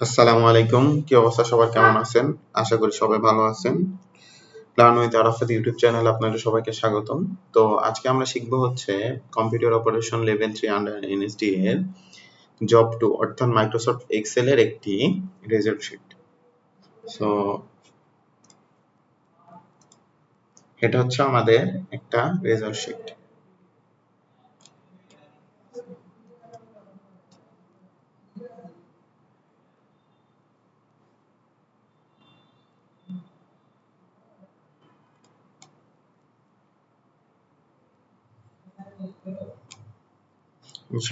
আসসালামু আলাইকুম। কি অবস্থা, সবার কেমন আছেন? আশা করি সবাই ভালো আছেন। প্ল্যান উইথ আরাফাত ইউটিউব চ্যানেলে আপনাদের সবাইকে স্বাগতম। তো আজকে আমরা শিখবো হচ্ছে computer operation level 3 under NSD এর জব 2 অর্থাৎ মাইক্রোসফট এক্সেল এর একটি রেজাল্ট শিট। সো এটা হচ্ছে আমাদের একটা রেজাল্ট শিট।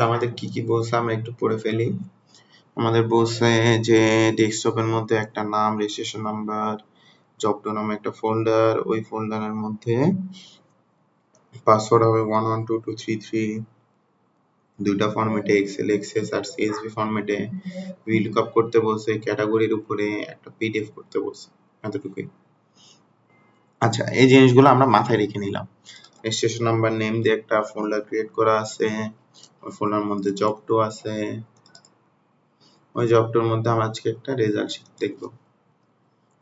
আমাদের কি কি বলছে আমরা একটু পড়ে ফেলি। আমাদের বলছে যে ডেস্কটপের মধ্যে একটা নাম, রেজিস্ট্রেশন নাম্বার, জব 2 নামে একটা ফোল্ডার, ওই ফোল্ডারের মধ্যে পাসওয়ার্ড হবে 112233, দুইটা ফরম্যাটে এক্সেল এক্সেস আর সিএসভি ফরম্যাটে ভিলুকআপ করতে বলছে, ক্যাটাগরির উপরে একটা পিডিএফ করতে বলছে, এতটুকুই। আচ্ছা, এই জিনিসগুলো আমরা মাথায় রেখে নিলাম। রেজিস্ট্রেশন নাম্বার নেম দিয়ে একটা ফোল্ডার ক্রিয়েট করা আছে, ওই ফোল্ডার মধ্যে জব 2 আছে, ওই জব 2 এর মধ্যে আমরা আজকে একটা রেজাল্ট শিট দেখব।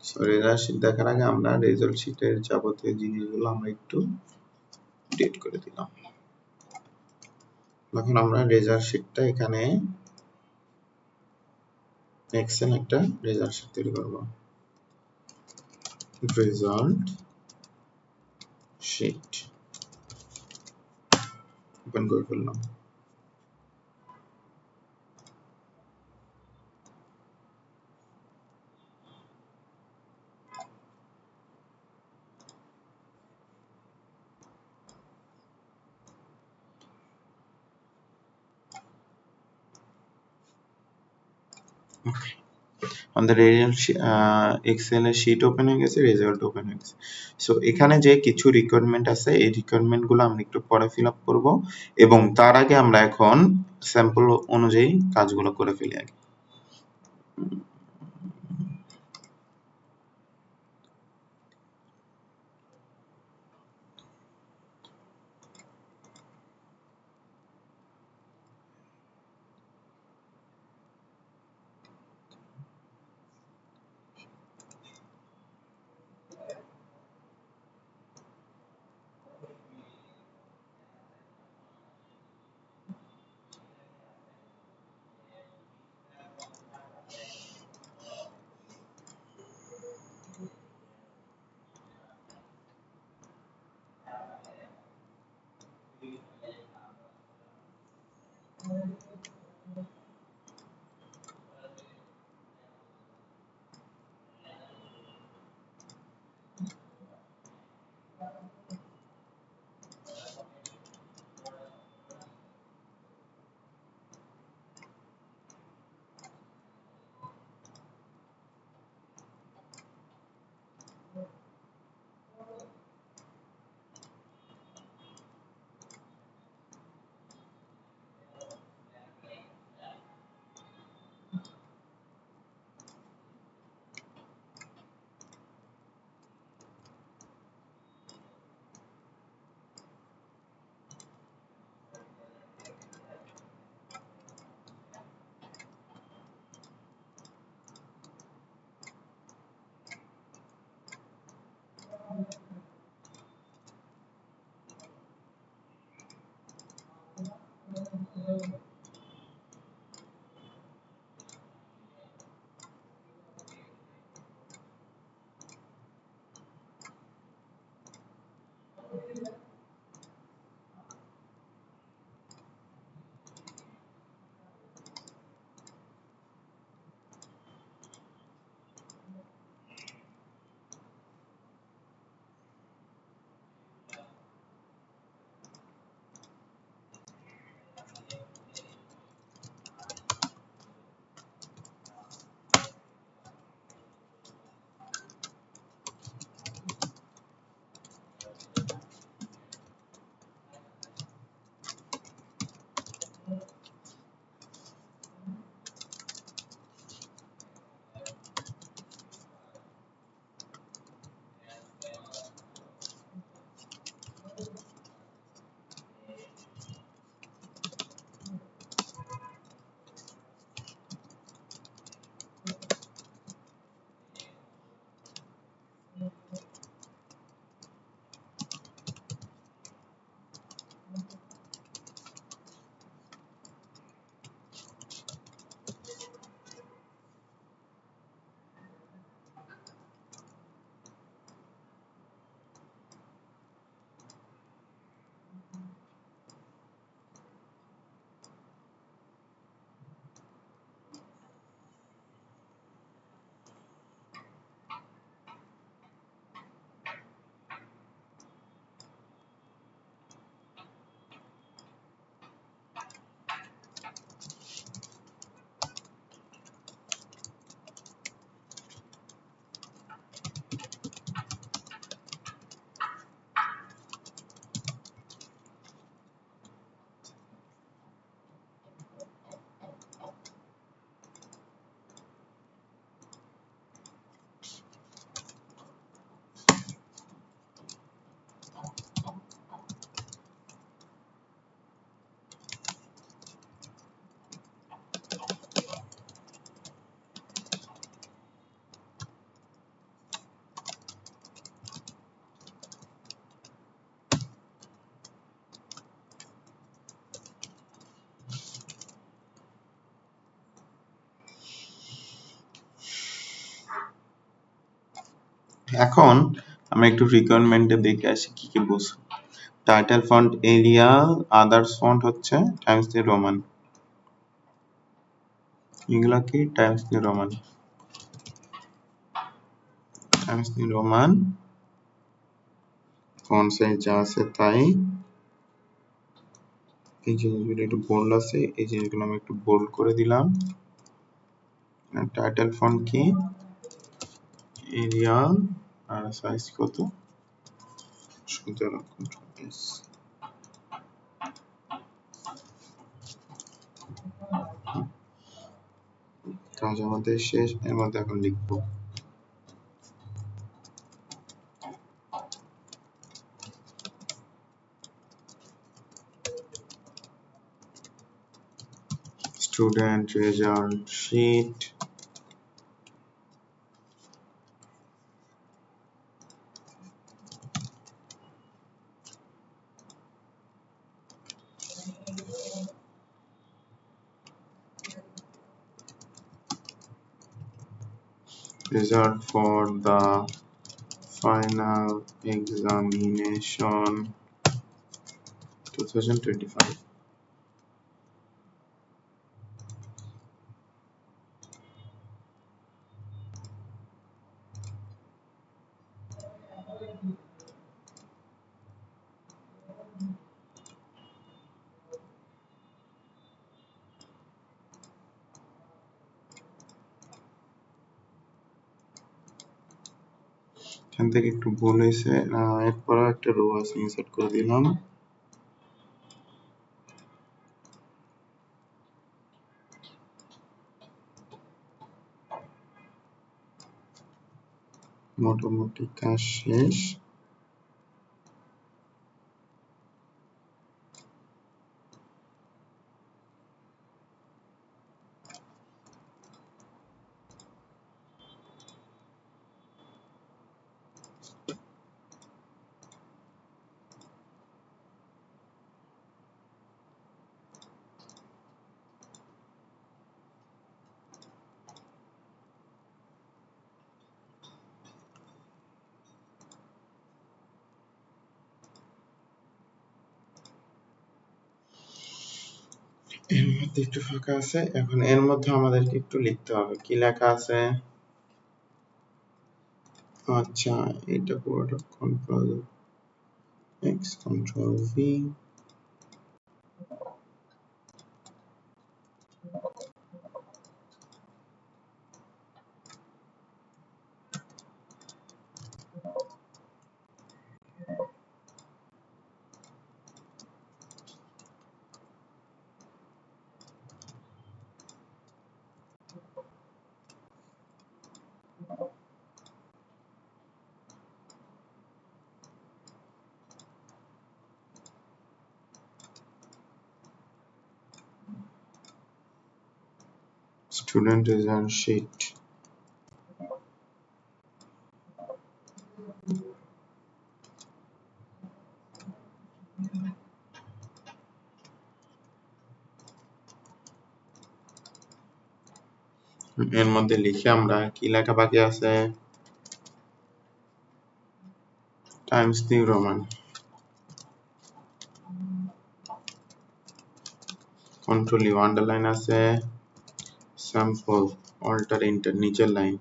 সো রেজাল্ট শিট দেখার আগে আমরা রেজাল্ট শিটের যাবতীয় জিনিসগুলো আমরা একটু আপডেট করে দিলাম। এখন আমরা রেজাল্ট শিটটা এখানে এক্সেল একটা রেজাল্ট শিট তৈরি করব। রেজাল্ট শিট ওপেন করে ফেললাম। আমাদের এক্সেল এর শিট ওপেন হয়ে গেছে, রেজাল্ট ওপেন হয়ে গেছে। সো এখানে যে কিছু রিকোয়ারমেন্ট আছে, এই রিকোয়ারমেন্ট গুলো আমরা একটু পরে ফিল আপ করবো এবং তার আগে আমরা এখন স্যাম্পল অনুযায়ী কাজগুলো করে ফেলি আগে। এখন আমরা একটু রিকোয়ারমেন্টে দেখে আসি কি কি বুঝ title font Arial others font হচ্ছে টাইমস নিউ রোমান এগুলা কি Times New Roman font size যা আছে তাই এই জিনিসগুলো একটু বোল্ড আছে এই জিনিসগুলো আমি একটু বোল্ড করে দিলাম টাইটেল ফন্ট কি এরিয়াল আর সাইজ কত 17 কন্ট্রোল এস কাজ আমাদের শেষ এর মধ্যে এখন লিখবো student result sheet result for the final examination 2025 এখান থেকে একটু ভুল হয়েছে এরপর একটা রো আছে ইনসার্ট করে দিলাম মোটামুটি কাজ শেষ এর মধ্যে একটু ফাঁকা আছে এখন এর মধ্যে আমাদেরকে একটু লিখতে হবে কি লেখা আছে আচ্ছা এটা পুরোটা control X control V student result sheet এর মধ্যে লিখে আমরা কি লেখা বাকি আছে Times New Roman control U underline আছে স্যাম্পল অল্টার ইন্টার নিচের লাইন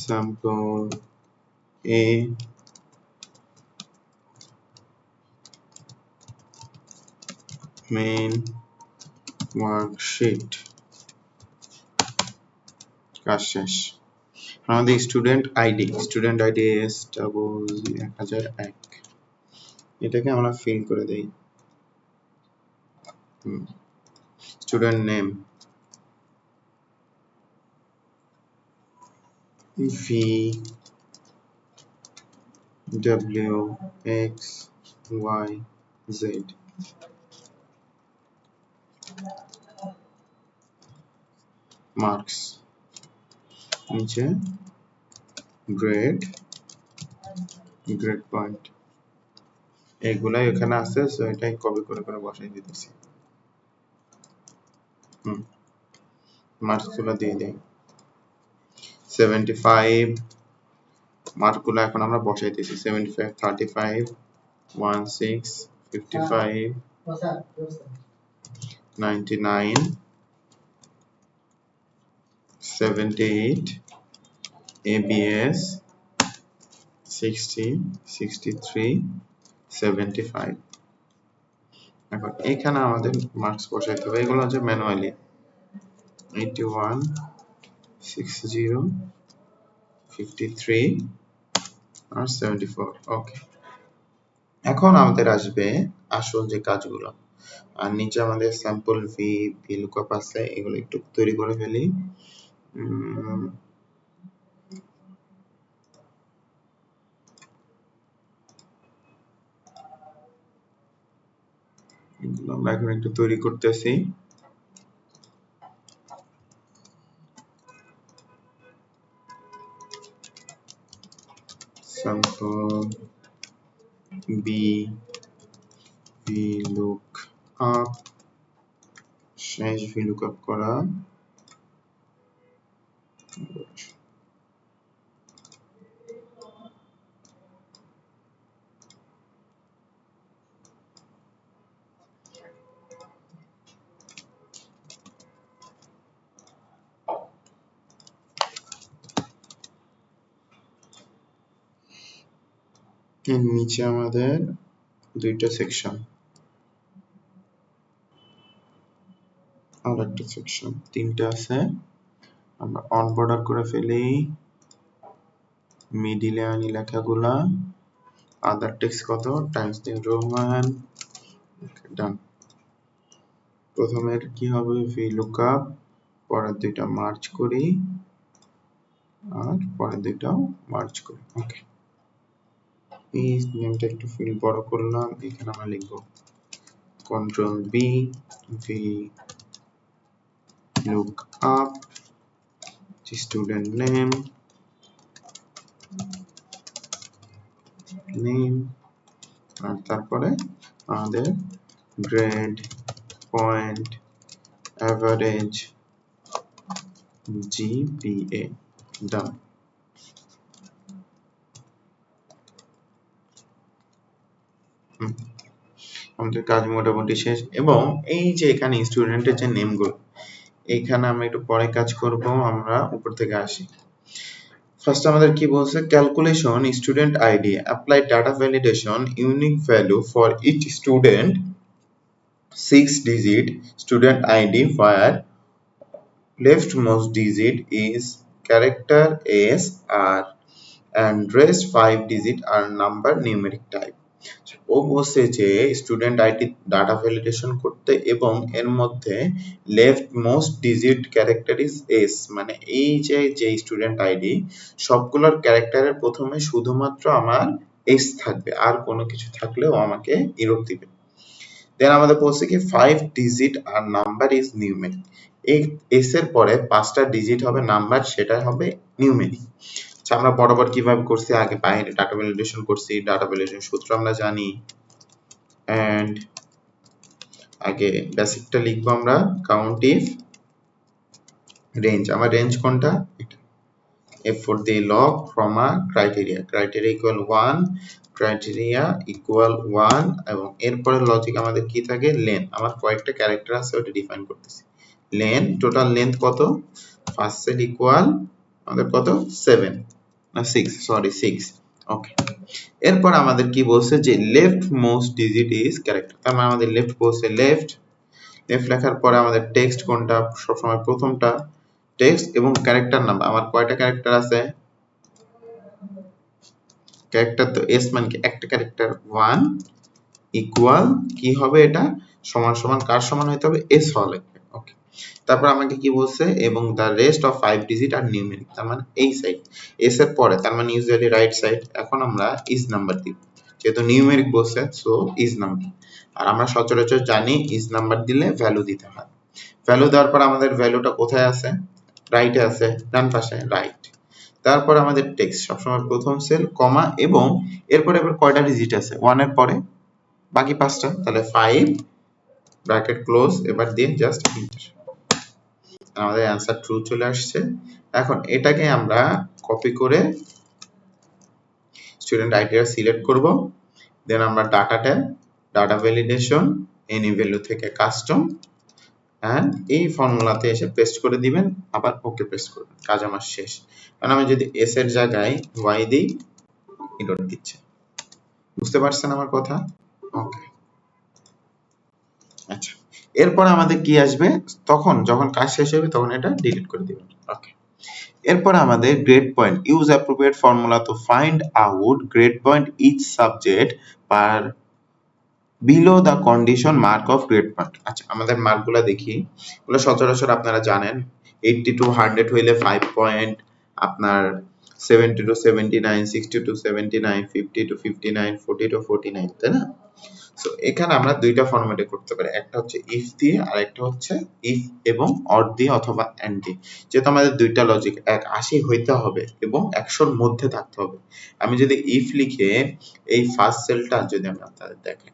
স্যাম্পল এ মেইন ওয়ার্কশিট কাজ শেষ আমাদের স্টুডেন্ট আইডি S001001 এটাকে আমরা ফিল করে দেই স্টুডেন্ট নেম VWXYZ মার্কস নিচে গ্রেড পয়েন্ট এগুলাই এখানে আছে সো এটাই কপি করে করে বসাই দিতেছি মার্কস গুলো দিয়ে দেই 75 মার্কগুলো এখন আমরা বসাইতেছি 75 35 16 55 99 78 ABS 60 63 75 এখন এখানে আমাদের মার্কস বসাইতে হবে এগুলো হচ্ছে ম্যানুয়ালি 81 60 53 আর 74 ওকে এখন আমাদের আসবে আসল যে কাজগুলো আর নিচে আমাদের স্যাম্পল ভি লুকআপ আছে এগুলো একটু তৈরি করে ফেলি এগুলো আমরা এখন একটু তৈরি করতেছি sample b VLOOKUP শেষ VLOOKUP করা এর নিচে আমাদের দুইটা সেকশন আর একটা সেকশন তিনটা আছে আমরা অন বর্ডার করে ফেলি মিডিলে আনি লেখাগুলা আদার টেক্সট কত টাইমস নিউ রোমান ডান প্রথমের কি হবে VLOOKUP পরের দুইটা মার্জ করি আর পরের দুইটাও মার্জ করি ওকে এই নেমটা একটু ফিল বড় করলাম এখানে আমরা লিখব control B VLOOKUP student name আর তারপরে আমাদের grade point average GPA done আমাদের কাজ মোটামুটি শেষ এবং এই যে এখানে স্টুডেন্টের যে নেমগুলো এইখানে আমরা একটু পরে কাজ করব আমরা উপর থেকে আসি ফার্স্ট আমাদের কি বলছে calculation student ID apply data validation unique value for each student 6 digit student ID where leftmost digit is character SR and rest 5 digit are number numeric type ও বলছে যে স্টুডেন্ট আইডি ডাটা ভ্যালিডেশন করতে এবং এর মধ্যে left most digit character is S মানে এই যে student ID সবগুলোর ক্যারেক্টারের প্রথমে শুধুমাত্র আমার এস থাকবে আর কোনো কিছু থাকলেও আমাকে এরর দিবে দেন আমাদের বলছে কি 5 ডিজিট আর নাম্বার ইজ নিউমেরিক এই এস এর পরে 5টা ডিজিট হবে নাম্বার সেটা হবে নিউমেরিক আমরা বরাবর কিভাবে করছি আগে বাইরে ডাটা ভ্যালিডেশন করছি ডাটা ভ্যালিডেশন সূত্র আমরা জানি এন্ড আগে বেসিকটা লিখবো আমরা কাউন্ট ইফ রেঞ্জ আমার রেঞ্জ কোনটা এটা f for the log from a criteria equal 1 criteria equal 1 এবং এরপরে লজিক আমাদের কি থাকে লেন আমার কয়েকটা ক্যারেক্টার আছে ওটা ডিফাইন করতেছি লেন টোটাল লেন্থ কত ফার্স্ট সেল ইকুয়াল আমাদের কত 7 না 6 সরি 6 ওকে এরপর আমাদের কি বলছে যে left most digit is character তার মানে আমাদের লেফট বলছে লেফট লেখার পরে আমাদের টেক্সট কোনটা সবসময় প্রথমটা টেক্সট এবং ক্যারেক্টার নাম্বার আমার কয়টা ক্যারেক্টার আছে ক্যারেক্টার তো এস মানে কি একটা ক্যারেক্টার 1 ইকুয়াল কি হবে এটা সমান সমান কার সমান হতে হবে এস হওয়া লাগবে ওকে তারপর আমাকে কি বলছে এবং the rest of 5 digit are numeric তার মানে এই সাইড এস এর পরে তার মানে ইউজুয়ালি রাইট সাইড এখন আমরা ইজ নাম্বার দিব যেহেতু নিউমেরিক বলছে সো ইজ নাম্বার আর আমরা সচরাচর জানি ইজ নাম্বার দিলে ভ্যালু দিতে হয় ভ্যালু দেওয়ার পর আমাদের ভ্যালুটা কোথায় আছে রাইটে আছে ডান পাশে রাইট তারপর আমাদের টেক্সট সবসময় প্রথম সেল কমা এবং এরপরে আবার কয়টা ডিজিট আছে 1 এর পরে বাকি 5টা তাহলে 5 ব্র্যাকেট ক্লোজ এবার দিয়ে জাস্ট এন্টার আমাদের आंसर ট্রু চলে আসছে এখন এটাকে আমরা কপি করে স্টুডেন্ট আইডিটা সিলেক্ট করব, দেন আমরা data tab, data validation, any value থেকে কাস্টম, এন্ড এই ফর্মুলাতে এসে পেস্ট করে দিবেন, আবার ওকে প্রেস করবেন, কাজ আমার শেষ। কারণ আমি যদি এস এর জায়গায় ওয়াই দিই, ডট দিচ্ছে। বুঝতে পারছেন আমার কথা? ওকে, আচ্ছা। এরপর আমাদের কি আসবে, তখন যখন কাজ শেষ হবে তখন এটা ডিলিট করে দিবেন। ওকে, এরপর আমাদের grade point, use appropriate formula to find out grade point each subject per below the condition mark of grade point. আচ্ছা, আমাদের মার্কগুলো দেখি, এগুলো সচরাচর আপনারা জানেন, 80 টু 100 হইলে 5 পয়েন্ট, আপনার 70 টু 79, 60 টু 79, 50 টু 59, 40 টু 49, তাই না? সো এখানে আমরা দুইটা ফরম্যাটে করতে পারি, একটা হচ্ছে ইফ দিয়ে আর একটা হচ্ছে ইফ এবং অর দিয়ে অথবা এন্ড দিয়ে। যেহেতু আমাদের দুইটা লজিক, এক 80 হইতে হবে এবং 100 এর মধ্যে থাকতে হবে। আমি যদি ইফ লিখে এই ফার্স্ট সেলটা যদি আমরা আপনাদের দেখাই,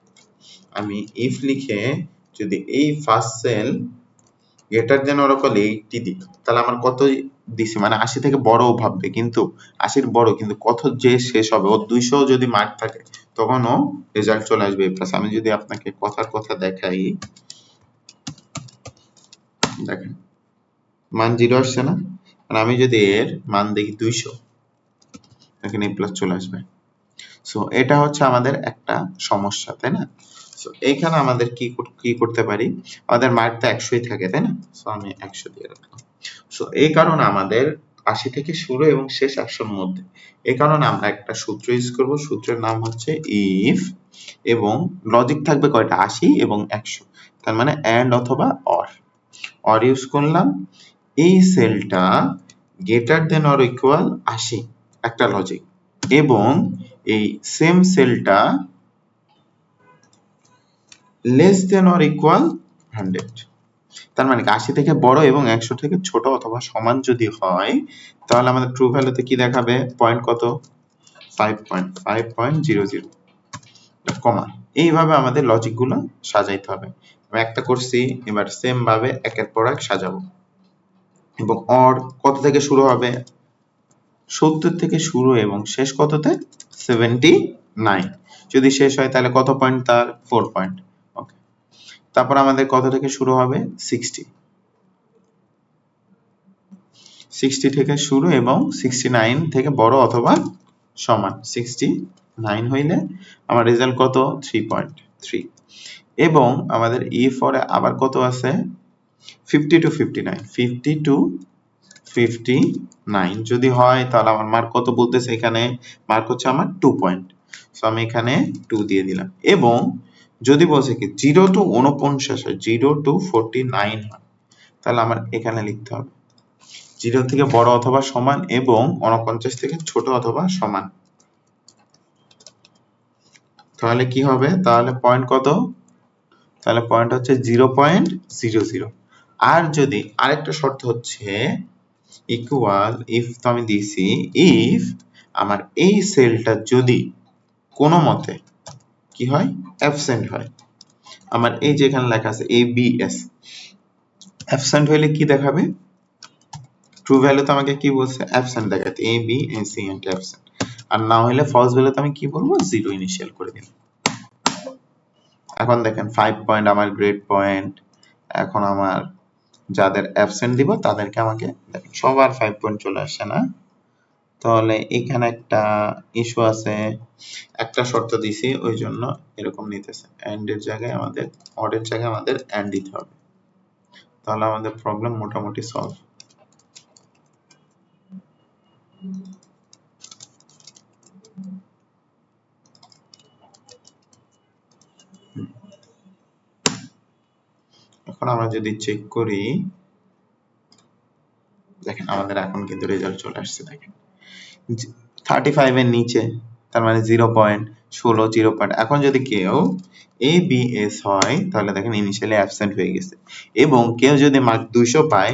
আমি ইফ লিখে যদি এই first sell greater than or equal 80 দিই, তাহলে আমার কত দিছে, মানে 80 থেকে বড়ও ভাববে, কিন্তু 80 বড়, কিন্তু কত যে শেষ হবে, ও 200 যদি মার্ক থাকে তখন ও রেজাল্ট চলে আসবে প্লাস। আমি যদি আপনাকে কথার কথা দেখাই, দেখেন মান 0 আসছে না, আর আমি যদি এর মান দেখি 200, দেখেন এই প্লাস চলে আসবে। সো এটা হচ্ছে আমাদের একটা সমস্যা, তাই না? সো এইখানে আমাদের কি করতে পারি, আমাদের মার্ক তো 100ই থাকে, তাই না? সো আমি 100 দিয়ে রাখলাম। সো এই কারণে আমাদের 80 থেকে শুরু এবং শেষ 100 এর মধ্যে। এই কারণে আমরা একটা সূত্র ইউজ করব, সূত্রের নাম হচ্ছে ইফ, এবং লজিক থাকবে কয়টা, 80 এবং 100, তার মানে এন্ড অথবা অর। অর ইউজ করলাম, এই সেলটা গ্রেটার দেন অর ইকুয়াল 80 একটা লজিক, এবং এই সেম সেলটা লেস দেন অর ইকুয়াল 100, তার মানে 80 থেকে বড় এবং 100 থেকে ছোট অথবা সমান যদি হয়, তাহলে আমাদের ট্রু ভ্যালুতে কি দেখাবে, পয়েন্ট কত, 5.00, কমা। এইভাবে আমাদের লজিক গুলো সাজাইতে হবে। আমি একটা করছি, এবার সেম ভাবে একের পর এক সাজাবো। এবং অর কত থেকে শুরু হবে, 70 থেকে শুরু এবং শেষ কততে, 79, যদি শেষ হয় তাহলে কত পয়েন্ট তার, 4 পয়েন্ট। ওকে, তারপর আমাদের কত থেকে শুরু হবে, 60 থেকে শুরু এবং 69 থেকে বড় অথবা সমান, 69 হইলে আমার রেজাল্ট কত, 3.3। এবং আমাদের ইফ অরে আবার কত আছে, 50 টু 59, 50 টু 59 যদি হয় তাহলে আমার মার্ক কত বলতেছে, এখানে মার্ক হচ্ছে আমার 2 পয়েন্ট। সো আমি এখানে 2 দিয়ে দিলাম। এবং যদি বলছে কি 0 টু 49 হয়, 0 টু 49 হয়, তাহলে আমার এখানে লিখতে হবে 0 থেকে বড় অথবা সমান এবং 49 থেকে ছোট অথবা সমান। তাহলে কি হবে, তাহলে পয়েন্ট কত, তাহলে পয়েন্ট হচ্ছে 0.00। আর যদি আরেকটা শর্ত হচ্ছে ইকুয়াল, ইফ তো আমি দিছি, ইফ আমার এই সেলটা যদি কোনো মতে কি হয়, অ্যাবসেন্ট হয়, আমার এই যে এখানে লেখা আছে ABS, অ্যাবসেন্ট হইলে কি দেখাবে, ট্রু ভ্যালু তো আমাকে কি বলছে, অ্যাবসেন্ট দেখাতে, ABSENT অ্যাবসেন্ট। আর না হলে ফলস ভ্যালু তো আমি কি বলবো, 0 ইনিশিয়াল করে দিলাম। এখন দেখেন 5 পয়েন্ট আমার গ্রেড পয়েন্ট। এখন আমার যাদের অ্যাবসেন্ট দিব তাদেরকে আমাকে দেখেন সবার 5 পয়েন্ট চলে আসছে না, তাহলে এখানে একটা ইস্যু আছে, একটা শর্ত দিছি ওই জন্য এরকম নিতেছে, এন্ড এর জায়গায় আমাদের, অড এর জায়গায় আমাদের এন্ড দিতে হবে, তাহলে আমাদের প্রবলেম মোটামুটি সলভ। এখন আমরা যদি চেক করি, দেখেন আমাদের এখন কিন্তু রেজাল্ট চলে আসছে, দেখেন 35 এর নিচে, তার মানে 0 পয়েন্ট, 16 0 পয়েন্ট। এখন যদি কেউ ABS হয় তাহলে দেখেন ইনিশিয়ালি অ্যাবসেন্ট হয়ে গেছে, এবং কেউ যদি মার্ক 200 পায়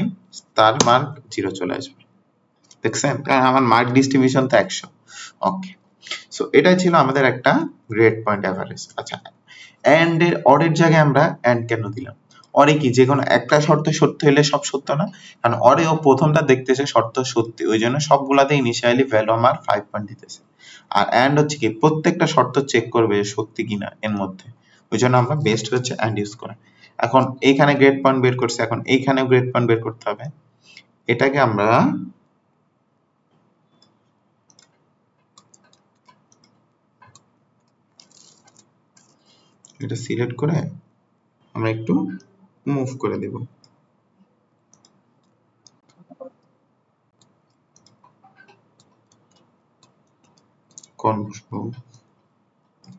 তার মার্ক 0 চলে আসবে, দেখছেন, কারণ আমার মার্ক ডিস্ট্রিবিউশন তো 100। ওকে, সো এটা ছিল আমাদের একটা গ্রেড পয়েন্ট এভারেজ। আচ্ছা, এন্ড এর অর এর জায়গায় আমরা এন্ড কেন দিলাম, অরে কি যে কোনো একটা শর্ত সত্য হলে সব সত্য না, কারণ অরে ও প্রথমটা দেখতেছে শর্ত সত্যি, ওই জন্য সবগুলাতে ইনিশিয়ালি ভ্যালু আমার 5 পয়েন্ট দিতেছে। আর এন্ড হচ্ছে কি প্রত্যেকটা শর্ত চেক করবে যে সত্যি কিনা এর মধ্যে, ওই জন্য আমরা বেস্ট হচ্ছে এন্ড ইউজ করা। এখন এইখানে গ্রেড পয়েন্ট বের করছে, এখন এইখানেও গ্রেড পয়েন্ট বের করতে হবে। এটাকে আমরা এটা সিলেক্ট করে আমরা একটু মুভ করে দেব।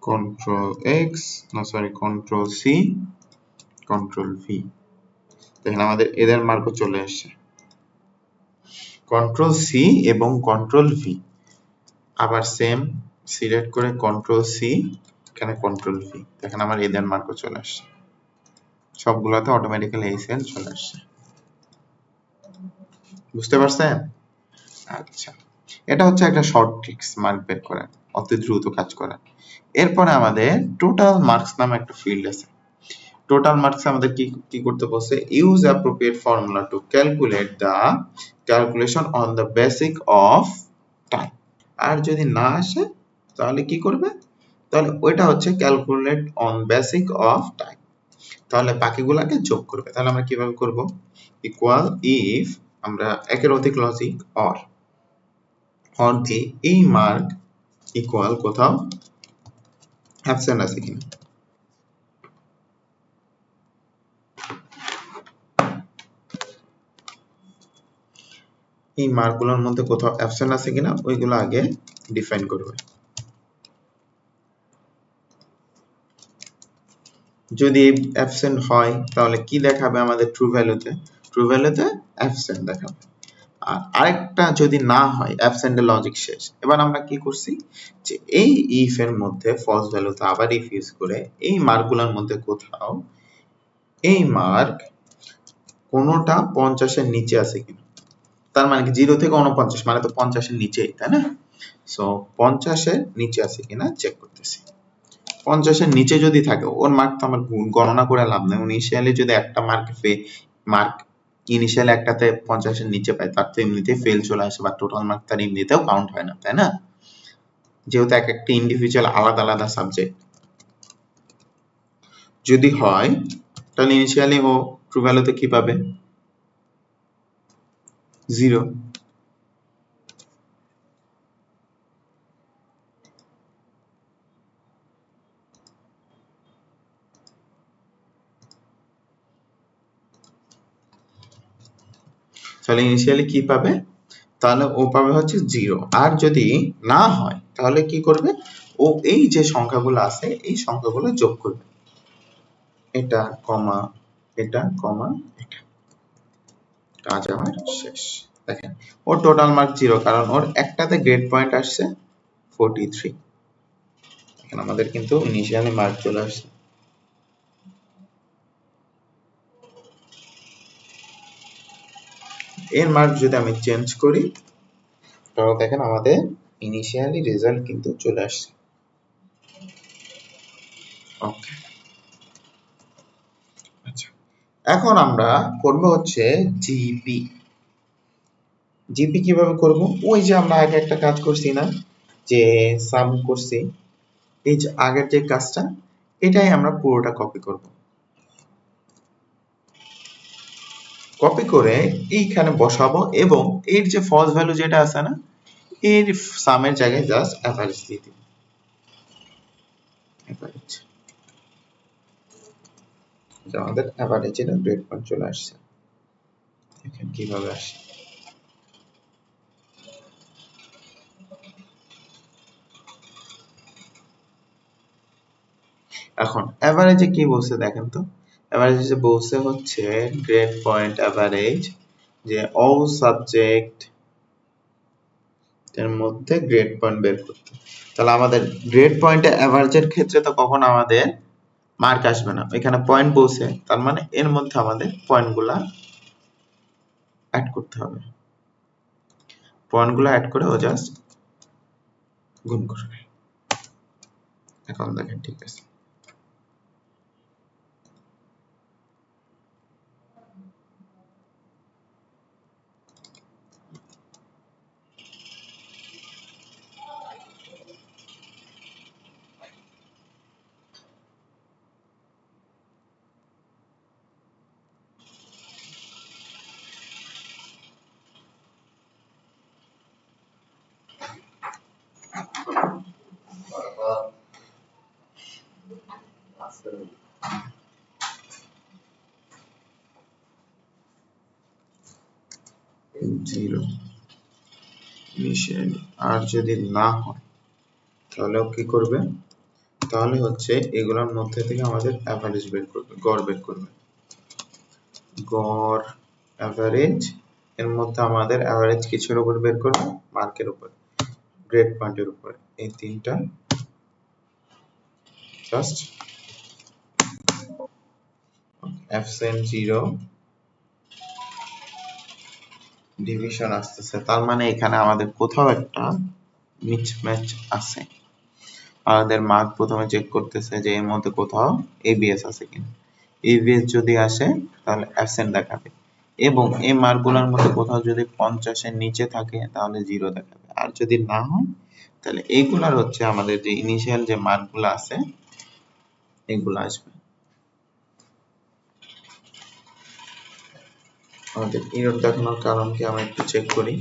কন্ট্রোল এক্স, না sorry control C, control V, দেখেন আমাদের এদের মার্কও চলে আসছে। কন্ট্রোল সি এবং কন্ট্রোল ভি, আবার সেম সিলেক্ট করে কন্ট্রোল সি, এখানে কন্ট্রোল ভি, দেখেন আমার এদের মার্কও চলে আসছে, সবগুলোতে অটোমেটিক্যালি এই সেল চলে আসছে। বুঝতে পারছেন? আচ্ছা, এটা হচ্ছে একটা শর্ট ট্রিক্স মার্ক বের করা, অতি দ্রুত কাজ করা। এরপরে আমাদের টোটাল মার্কস নামে একটা ফিল্ড আছে। টোটাল মার্কস আমাদের কি কি করতে বলছে? Use appropriate formula to calculate the calculation on the basic of time. আর যদি না আসে তাহলে কি করবে? তাহলে ওইটা হচ্ছে calculate on basic of time, তাহলে বাকিগুলোকে যোগ করবে। তাহলে আমরা কিভাবে করব? ইকুয়াল ইফ, আমরা একের অধিক লজিক অর দিয়ে এই মার্ক ইকুয়াল কোথাও অ্যাবসেন্ট আছে কিনা, এই মার্কগুলোর মধ্যে কোথাও অ্যাবসেন্ট আছে কিনা ওইগুলো আগে ডিফাইন করবে। যদি অ্যাবসেন্ট হয় তাহলে কি দেখাবে আমাদের ট্রু ভ্যালুতে? ট্রু ভ্যালুতে অ্যাবসেন্ট দেখাবে। আর আরেকটা যদি না হয়, অ্যাবসেন্টের লজিক শেষ। এবার আমরা কি করছি যে এই ইফ এর মধ্যে ফলস ভ্যালুতে আবার ইফ ইউজ করে এই মার্কগুলোর মধ্যে কোথাও এই মার্ক কোনোটা 50 এর নিচে আছে কিনা, তার মানে কি 0 থেকে 49 মানে তো 50 এর নিচেই, তাই না? সো 50 এর নিচে আছে কিনা চেক করতেছি। 50 এর নিচে যদি থাকে, ওর মার্ক তো আমার গণনা করে লাভ নেই। ইনিশিয়ালি যদি একটা মার্ক ইনিশিয়াল একটাতে 50 এর নিচে পায়, তার তো এমনিতেই ফেল চলে আসে বা টোটাল মার্ক তার এমনিতেও কাউন্ট হয় না, তাই না? যেহেতু এক একটা ইন্ডিভিজুয়াল আলাদা আলাদা সাবজেক্ট। যদি হয় তাহলে ইনিশিয়ালি ও ট্রু ভ্যালুতে কি পাবে? 0। তাহলে ইনিশিয়ালি কি পাবে? তাহলে ও পাবে হচ্ছে 0। আর যদি না হয় তাহলে কি করবে? ও এই যে সংখ্যাগুলো আছে এই সংখ্যাগুলো যোগ করবে, এটা কমা এটা কমা এটা, কাজ আমার শেষ। দেখেন ওর টোটাল মার্ক 0, কারণ ওর একটাতে গ্রেড পয়েন্ট আসছে 43। এখন আমাদের কিন্তু ইনিশিয়ালি মার্ক চলে আসছে। এর মার্ক যদি আমি চেঞ্জ করি তাহলে দেখেন আমাদের ইনিশিয়ালি রেজাল্ট কিন্তু চলে আসছে। ওকে, আচ্ছা, এখন আমরা করব হচ্ছে জিপি। জিপি কিভাবে করব? ওই যে আমরা আগে একটা কাজ করছি না, যে সাম করছি, এই যে আগের যে কাজটা, এটাই আমরা পুরোটা কপি করব। কপি করে এইখানে বসাবো এবং এর যে ফলস ভ্যালু যেটা আছে না, এর সামের জায়গায় জাস্ট অ্যাভারেজ দিয়ে দিব। অ্যাভারেজ, আমাদের অ্যাভারেজের গ্রেড পয়েন্ট চলে আসছে। দেখেন কিভাবে আসে। এখন অ্যাভারেজে কি বলছে দেখেন তো? অ্যাভারেজে বলছে হচ্ছে গ্রেড পয়েন্ট অ্যাভারেজ, যে অল সাবজেক্ট এর মধ্যে গ্রেড পয়েন্ট বের করতে। তাহলে আমাদের গ্রেড পয়েন্টে অ্যাভারেজের ক্ষেত্রে তো কখনো আমাদের মার্ক আসবে না, এখানে পয়েন্ট বলছে, তার মানে এর মধ্যে আমাদের পয়েন্টগুলা অ্যাড করতে হবে। পয়েন্টগুলো অ্যাড করে ও জাস্ট গুণ করবে। এখন দেখেন ঠিক আছে। Zero initially. আর যদি না হয় তাহলে কি করবে, তাহলে হচ্ছে এগুলোর মধ্যে থেকে আমাদের অ্যাভারেজ বের করবে, গড় বের করবে। গড় অ্যাভারেজ, এর মধ্যে আমাদের অ্যাভারেজ কিছুর উপর বের করবে, মার্কের উপর, গ্রেড পয়েন্টের উপর। এই তিনটা জাস্ট অ্যাবসেন্ট জিরো ডিভিশন আসতেছে, তার মানে এখানে আমাদের কোথাও একটা মিসম্যাচ আছে। আমাদের মার্ক প্রথমে চেক করতেছে যে এর মধ্যে কোথাও এবিএস আছে কিনা। এবিএস যদি আসে তাহলে অ্যাবসেন্ট দেখাবে, এবং এই মার্কগুলোর মধ্যে কোথাও যদি 50 এর নিচে থাকে তাহলে জিরো দেখাবে। আর যদি না হয় তাহলে এইগুলার হচ্ছে আমাদের যে ইনিশিয়াল যে মার্কগুলো আছে এগুলো আসবে। আমাদের এরর দেখানোর কারণ কি আমরা একটু চেক করি।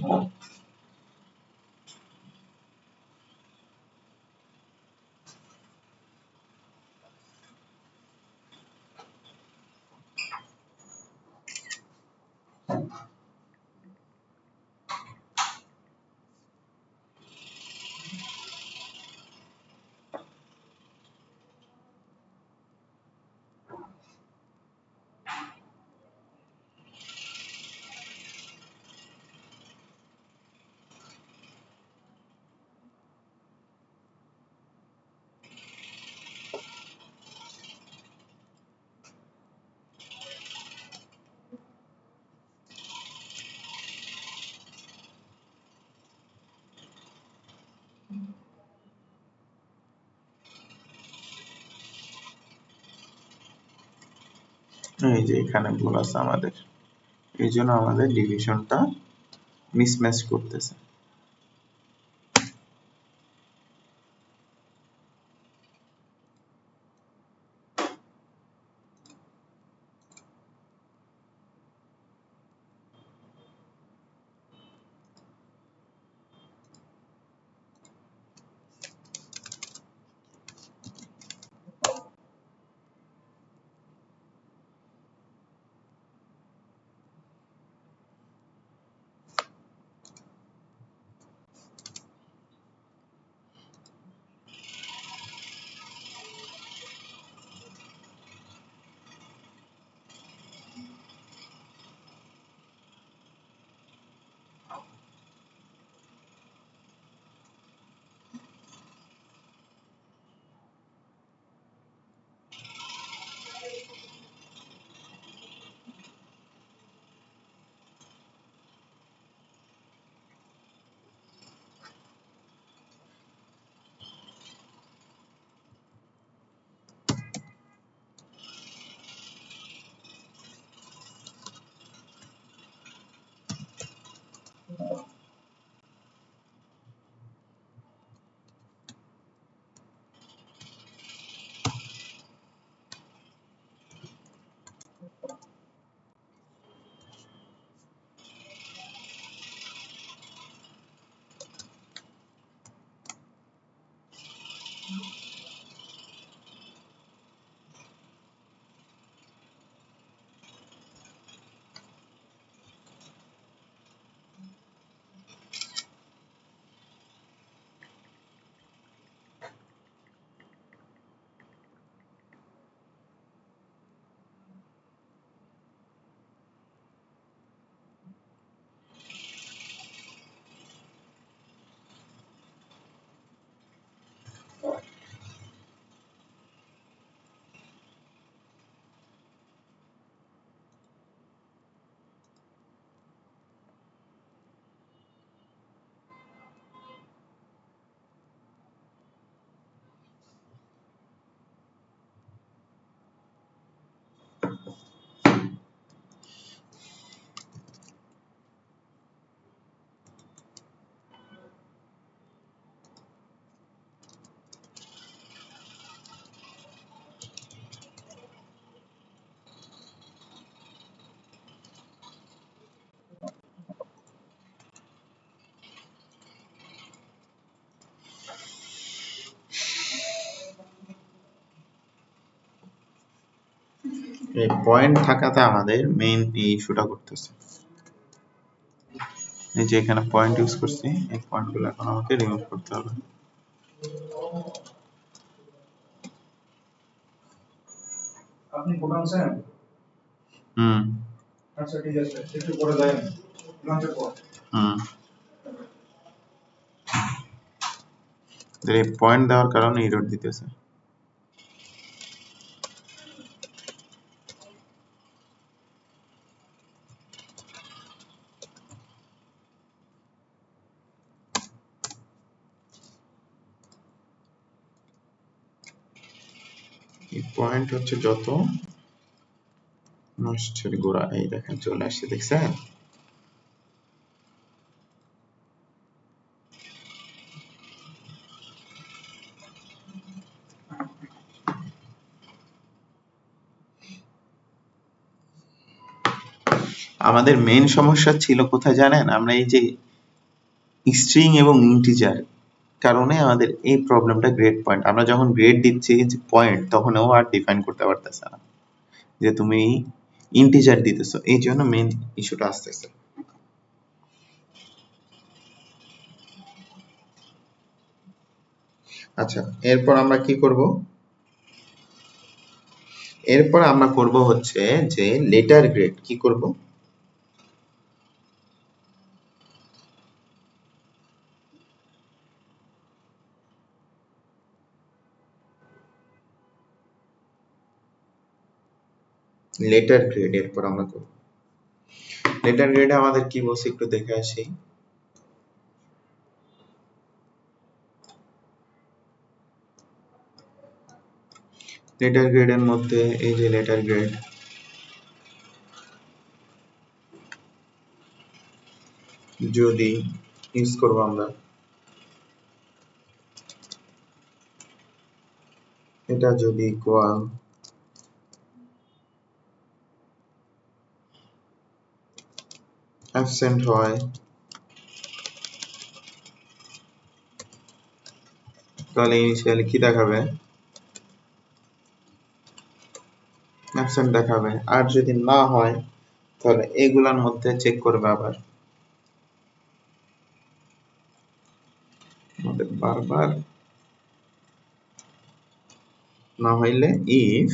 এই যে এখানে ভুল আছে আমাদের, এই জন্য আমাদের ডিভিশনটা মিসম্যাচ করতেছে। এই পয়েন্ট থাকাতে আমাদের মেইন এই ইস্যুটা করতেছে। এই যে এখানে পয়েন্ট ইউজ করছি, এই পয়েন্টগুলো এখন আমাকে রিমুভ করতে হবে। আপনি কোটান স্যার? আচ্ছা ঠিক আছে, একটু পরে যাবেন লাঞ্চের পর। এই পয়েন্ট দেওয়ার কারণে এরর দিতেছে। এই পয়েন্ট হচ্ছে যত নষ্টের গোড়া। এই দেখেন চলে আসছে, দেখছেন? আমাদের মেইন সমস্যা ছিল কোথায় জানেন? আমরা এই যে স্ট্রিং এবং ইন্টিজার কারণে আমাদের এই প্রবলেমটা গ্রেড পয়েন্ট। আমরা যখন গ্রেড দিচ্ছি যে পয়েন্ট, তখন ও আর ডিফাইন করতে পারতেছে না যে তুমি ইন্টিজার দিতেছো, এই জন্য মেইন ইস্যুটা আসতেছে। আচ্ছা, এরপর আমরা কি করব? এরপর আমরা করব হচ্ছে যে লেটার গ্রেড। কি করব? লেটার গ্রেড এরপর আমরা করব। লেটার গ্রেডে আমাদের কি বলছে একটু দেখে আসি। লেটার গ্রেডের মধ্যে এই যে লেটার গ্রেড, যদি ইউজ করব আমরা, এটা যদি ইকুয়াল অ্যাবসেন্ট হয়, তাহলে ইনিশিয়ালি কি দেখাবে? অ্যাবসেন্ট দেখাবে। আর যদি না হয় তাহলে এগুলার মধ্যে চেক করবে আবার। আমাদের বারবার না হইলে ইফ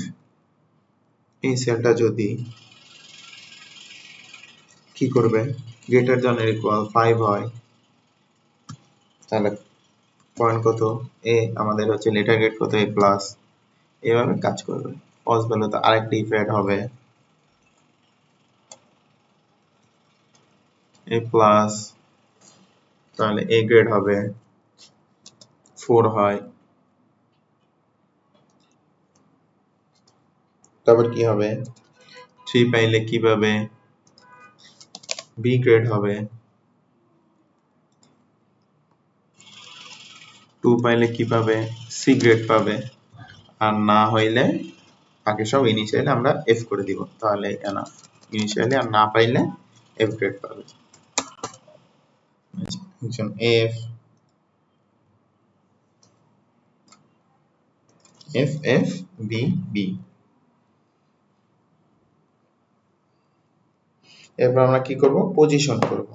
এই সেলটা যদি কি করবে, গ্রেটার দ্যান অর ইকুয়াল 5 হয়, তাহলে পয়েন্ট কত? এ আমাদের হচ্ছে লেটার গ্রেড কত? এ প্লাস। এভাবে কাজ করবে। ফলস ভ্যালুতে আরেকটা ইফ অ্যাড হবে, এ প্লাস, তাহলে এ গ্রেড হবে 4 হয়। তারপর কি হবে? 3 পাইলে কি পাবে? বি গ্রেড হবে। 2 পাইলে কি পাবে? সি গ্রেড পাবে। আর না হইলে বাকি সব ইনিশিয়ালি আমরা এফ করে দিব, তাহলে এনাফ। ইনিশিয়ালি আর না পাইলে এফ গ্রেড পাবে। F F F B B. এরপর আমরা কি করব? পজিশন করব।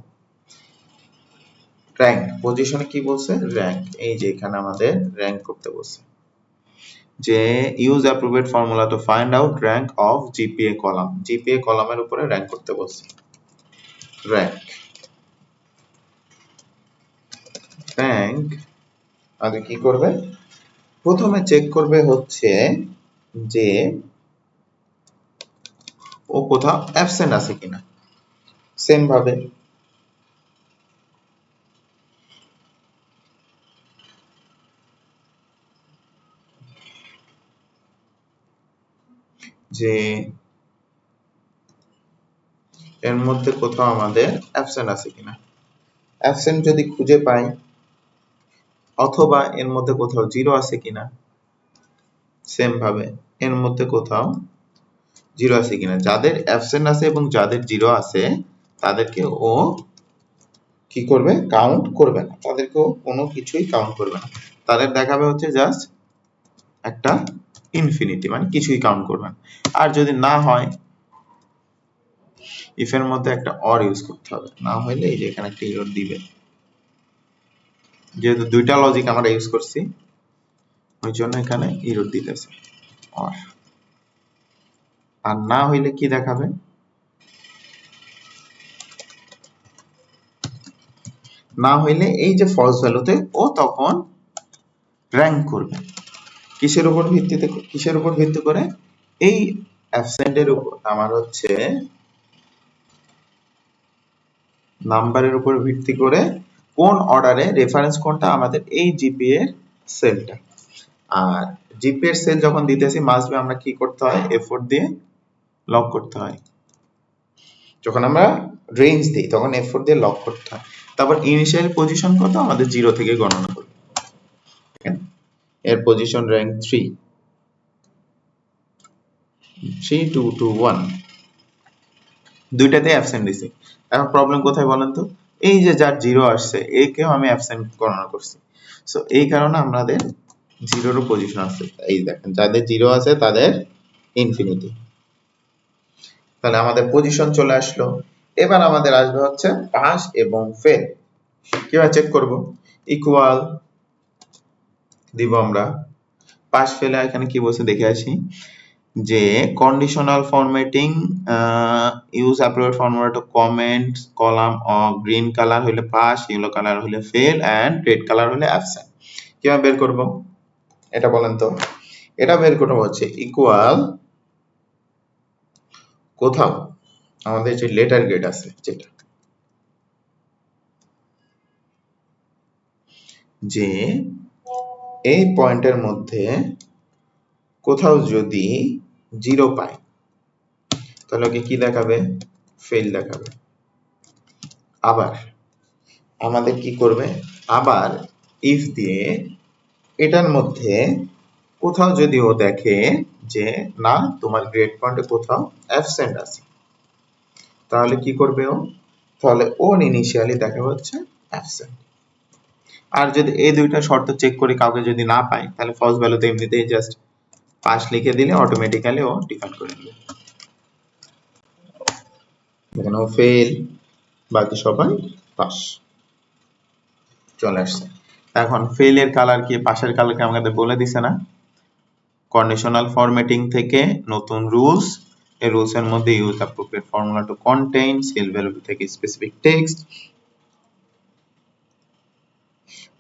র্যাঙ্ক। পজিশনে কি বলছে? র্যাঙ্ক। এই যে এখানে আমাদের র্যাঙ্ক করতে বলছে যে use appropriate formula to find out rank of GPA column. GPA কলামের উপরে র্যাঙ্ক করতে বলছে। র্যাঙ্ক র্যাঙ্ক আগে কি করবে? প্রথমে চেক করবে হচ্ছে যে ও কোথাও অ্যাবসেন্ট আছে কিনা। সেম ভাবে যে এর মধ্যে কোথাও আমাদের অ্যাবসেন্ট আছে কিনা। অ্যাবসেন্ট যদি খুঁজে পাই, অথবা এর মধ্যে কোথাও জিরো আছে কিনা, সেম ভাবে এর মধ্যে কোথাও জিরো আছে কিনা। যাদের অ্যাবসেন্ট আছে এবং যাদের জিরো আছে তাদেরকে ও কি করবে? কাউন্ট করবে না। তাদেরকে ও কোনো কিছুই কাউন্ট করবে না। তাদের দেখাবে হচ্ছে জাস্ট একটা ইনফিনিটি মানে কিছুই কাউন্ট করবেন। আর যদি না হয় ইফ এর মধ্যে একটা অর ইউজ করতে হবে, না হইলে এই যে এখানে একটা এরর দিবে। যেহেতু দুইটা লজিক আমরা ইউজ করছি ওই জন্য এখানে এরর দিতেছে অর। আর না হইলে কি দেখাবে, না হইলে এই যে ফলস ভ্যালুতে ও তখন র্যাঙ্ক করবে। কিসের উপর ভিত্তি করে, এই অ্যাবসেন্টের উপর আমার হচ্ছে নাম্বারের উপর ভিত্তি করে কোন অর্ডারে রেফারেন্স কোনটা আমাদের এই জিপি এর সেলটা। আর জিপি এর সেল যখন দিতেছি মাস্ট বি আমরা কি করতে হয়, এফোর্ট দিয়ে লক করতে হয়। যখন আমরা রেঞ্জ দিই তখন এফোর্ট দিয়ে লক করতে হয়। তারপর ইনিশিয়াল পজিশন কত আমাদের 0 থেকে গণনা করব। এর পজিশন র্যাঙ্ক 3 2 2 1 দুইটাতে অ্যাবসেন্ট দিছি। এখন প্রবলেম কোথায় বলেন তো, এই যে যার 0 আসছে একেও আমি অ্যাবসেন্ট গণনা করছি। সো এই কারণে আমাদের 0 এর পজিশন আছে। এই দেখেন যাদের 0 আছে তাদের ইনফিনিটি। তাহলে আমাদের পজিশন চলে আসলো। এবার আমাদের আসবে হচ্ছে পাস এবং ফেল। কিভাবে চেক করব, ইকুয়াল দিব আমরা। পাস ফেলে এখানে কি বলছে দেখে আসি, যে conditional formatting use appropriate formula two comment column of green colour হলে পাস, ইয়েলো কালার হলে ফেল এন্ড রেড কালার হলে অ্যাবসেন্ট। কিভাবে বের করব এটা বলেন তো। এটা বের করব হচ্ছে ইকুয়াল, কোথাও আমাদের যে লেটার গ্রেড আছে যেটা, যে এই পয়েন্টের মধ্যে কোথাও যদি 0 পাই তাহলে ওকে কি দেখাবে, ফেল দেখাবে। আবার আমাদের কি করবে, আবার ইফ দিয়ে এটার মধ্যে কোথাও যদি ও দেখে যে না তোমার গ্রেড পয়েন্টে কোথাও অ্যাবসেন্ট আছে তাহলে কি করবে ও, তাহলে ওর ইনিশিয়ালি দেখা হচ্ছে অ্যাবসেন্ট। আর যদি এই দুইটা শর্ত চেক করে কাউকে যদি না পাই তাহলে ফলস ভ্যালুতে এমনিতেই জাস্ট পাস লিখে দিলে অটোমেটিক্যালি ও ডিফাইন করে নেবে। এখানে ও ফেল, বাকি সবাই পাস চলে আসছে। এখন ফেলের কালার কি, পাশের কালার কি আমাদের বলে দিছে না, কন্ডিশনাল ফরম্যাটিং থেকে নতুন রুলস, এই রুলস এর মধ্যে use appropriate formula to contain, cell value থেকে স্পেসিফিক টেক্সট।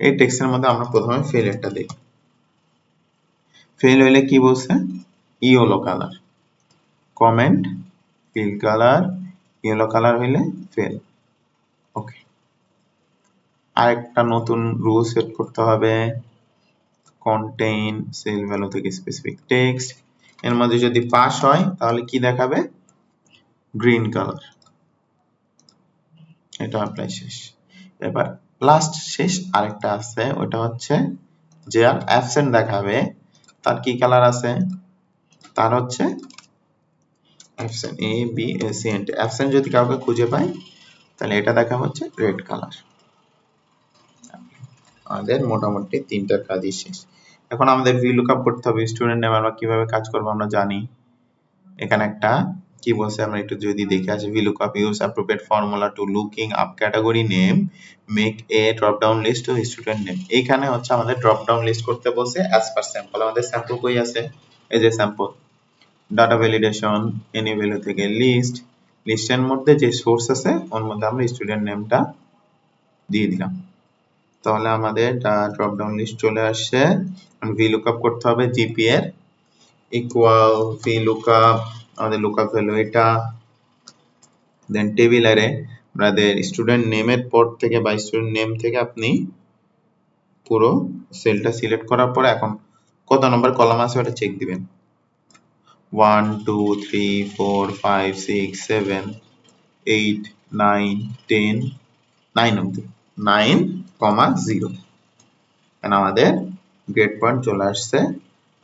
এই টেক্সটের মধ্যে আমরা প্রথমে ফেলেরটা দেখি। ফেল হইলে কি বলছে, yellow colour, comment fill colour yellow colour হইলে ফেল। ওকে, আরেকটা নতুন রুল সেট করতে হবে, কন্টেইন সেল ভ্যালু থেকে স্পেসিফিক টেক্সট। এর মধ্যে যদি পাস হয় তাহলে কি দেখাবে, গ্রিন কালার। এটা অ্যাপ্লাই শেষ। এবার লাস্ট শেষ আরেকটা আছে, ওটা হচ্ছে যে আর অ্যাবসেন্ট দেখাবে তার কি কালার আছে, তার হচ্ছে absent, A B S N T, absent যদি কাউকে খুঁজে পাই তাহলে এটা দেখা হচ্ছে রেড কালার। আমাদের মোটামুটি তিনটার কাজই শেষ। এখন আমাদের ভিলুকআপ করতে হবে, স্টুডেন্ট নেম আমরা কিভাবে কাজ করব আমরা জানি। এখানে একটা কি বলছে আমরা একটু যদি দেখে আসি, VLOOKUP use appropriate formula to looking up category name, make a drop down list to student name. এইখানে হচ্ছে আমাদের ড্রপ ডাউন লিস্ট করতে বলছে অ্যাজ পার স্যাম্পল। আমাদের স্যাম্পল কই আছে, এই যে sample, data validation any value থেকে লিস্ট, লিস্টের মধ্যে যে সোর্স আছে ওর মধ্যে আমরা স্টুডেন্ট নেমটা দিয়ে দিলাম। তাহলে আমাদের ড্রপ ডাউন লিস্ট চলে আসছে। VLOOKUP করতে হবে জিপি এর, ইকুয়াল VLOOKUP, আমাদের লুকআপ ভ্যালু এটা, দেন টেবিল অ্যারে আমাদের স্টুডেন্ট নেমের পর থেকে বা স্টুডেন্ট নেম থেকে আপনি পুরো সেলটা সিলেক্ট করার পরে এখন কত নম্বর কলাম আছে ওটা চেক দিবেন, 1 2 3 4 5 6 7 8 9 10 9 অবধি, 9,0 এন্ড আমাদের গ্রেড পয়েন্ট চলে আসছে।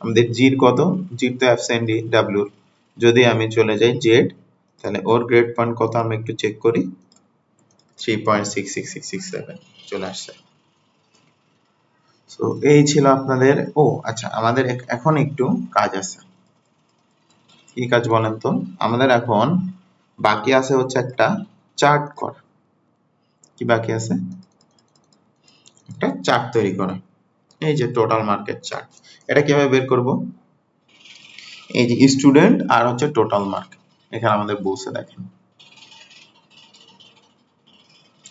আমাদের জির কত, জির তো অ্যাবসেন্ট ডাব্লিউর, যদি আমি চলে যাই জেড তাহলে ওর গ্রেড পয়েন্ট কত আমরা একটু চেক করি, 3.66667 চলে আসছে। সো এই ছিল আপনাদের। ও আচ্ছা, আমাদের এখন একটু কাজ আছে। কি কাজ বলেন তো? আমাদের এখন বাকি আছে হচ্ছে একটা চার্ট করা। কি বাকি আছে? একটা চার্ট তৈরি করা। এই যে টোটাল মার্কেট চার্ট, এটা কিভাবে বের করব? এই যে স্টুডেন্ট আর হচ্ছে টোটাল মার্কেট, এখানে আমাদের বলছে দেখেন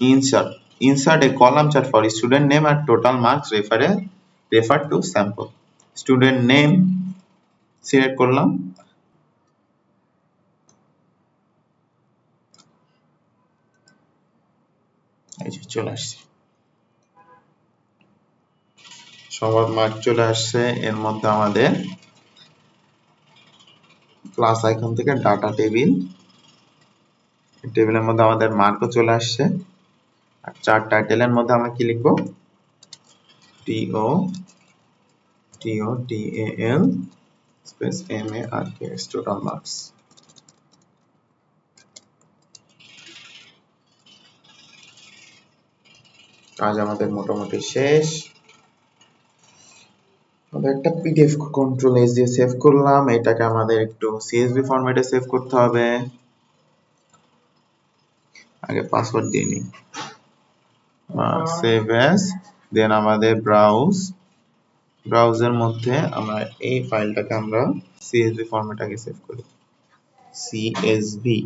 insert insert a column chart for student name and total marks refer to sample. Student name select করলাম, এই যে চলে আসছে, সবার মার্ক চলে আসছে। এর মধ্যে আমাদের প্লাস আইকন থেকে ডাটা টেবিল, টেবিলের মধ্যে আমাদের মার্কও চলে আসছে। আর চার্ট টাইটেলের মধ্যে আমরা কি লিখবো? TOTAL space MARKS total marks. কাজ আমাদের মোটামুটি শেষ। আমরা একটা পিডিএফ কন্ট্রোল এস দিয়ে সেভ করলাম, এটাকে আমাদের একটু সিএসভি ফরম্যাটে সেভ করতে হবে। আগে পাসওয়ার্ড দিয়ে নিই, সেভ অ্যাজ, দেন আমাদের ব্রাউজের মধ্যে আমরা এই ফাইলটাকে আমরা সিএসভি ফরম্যাটে আগে সেভ করি, সিএসভি,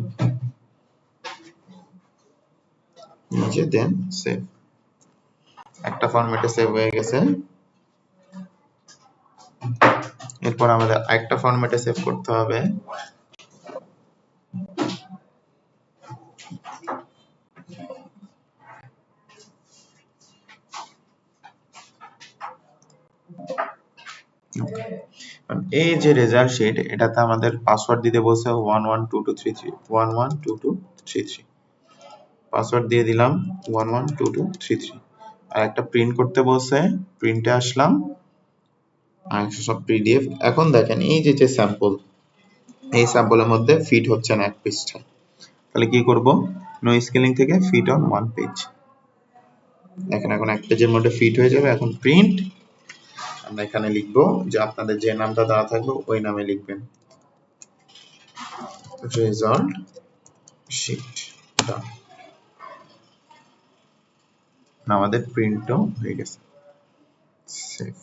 নিচে দেন সেভ। একটা ফরম্যাটে সেভ হয়ে গেছে। এরপর আমাদের আরেকটা ফরম্যাটে সেভ করতে হবে। এই যে রেজাল্ট শিট, এটাতে আমাদের পাসওয়ার্ড দিতে বলছে 112233 112233, পাসওয়ার্ড দিয়ে দিলাম 112233। আর একটা প্রিন্ট করতে বলছে, প্রিন্টে আসলাম, আর সব পিডিএফ। এখন দেখেন এই যে স্যাম্পল, এই স্যাম্পলের মধ্যে ফিট হচ্ছে না এক পৃষ্ঠা, তাহলে কি করব? নো স্কেলিং থেকে ফিট অন ওয়ান পেজ। দেখেন এখন এক পেজের মধ্যে ফিট হয়ে যাবে। এখন প্রিন্ট, আমরা এখানে লিখবো যে আপনাদের যে নামটা দেওয়া থাকবে ওই নামে লিখবেন, রেজাল্ট শিট। আমাদের প্রিন্টও হয়ে গেছে, সেভ।